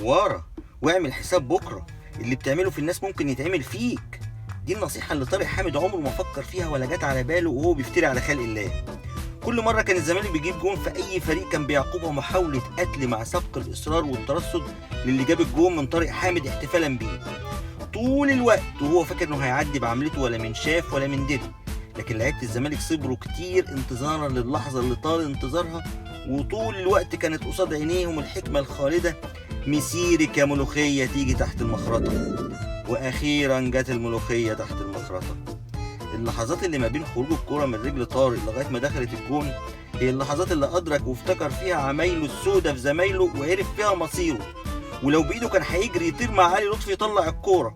افواره، واعمل حساب بكره اللي بتعمله في الناس ممكن يتعمل فيك. دي النصيحه اللي طارق حامد عمره ما فكر فيها ولا جت على باله وهو بيفتري على خلق الله. كل مره كان الزمالك بيجيب جون في اي فريق كان بيعقبها محاوله قتل مع سبق الاصرار والترصد للي جاب الجون من طارق حامد احتفالا بيه طول الوقت، وهو فاكر انه هيعدي بعملته ولا من شاف ولا من دري. لكن لعيبه الزمالك صبروا كتير انتظارا للحظه اللي طال انتظارها، وطول الوقت كانت قصاد عينيهم الحكمه الخالده: مسيرك يا ملوخيه تيجي تحت المخرطه. واخيرا جت الملوخيه تحت المخرطه. اللحظات اللي ما بين خروج الكرة من رجل طارق لغايه ما دخلت الجون هي اللحظات اللي ادرك وافتكر فيها عمايله السودة في زمايله وعرف فيها مصيره، ولو بايده كان هيجري يطير مع علي لطفي يطلع الكوره.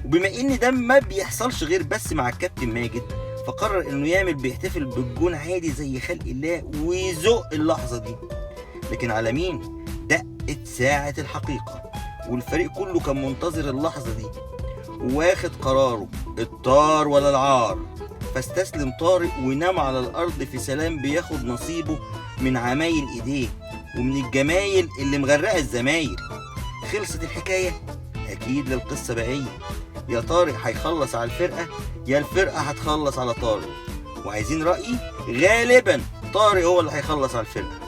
وبما ان ده ما بيحصلش غير بس مع الكابتن ماجد، فقرر انه يعمل بيحتفل بالجون عادي زي خلق الله ويزق اللحظه دي. لكن على مين؟ دقت ساعه الحقيقه، والفريق كله كان منتظر اللحظه دي واخد قراره: الطار ولا العار. فاستسلم طارق ونام على الارض في سلام بياخد نصيبه من عمايل ايديه ومن الجمايل اللي مغرقه الزمايل. خلصت الحكايه؟ اكيد للقصه بقيه. يا طارق هيخلص على الفرقه يا الفرقه هتخلص على طارق، وعايزين رايي غالبا طارق هو اللي هيخلص على الفرقه.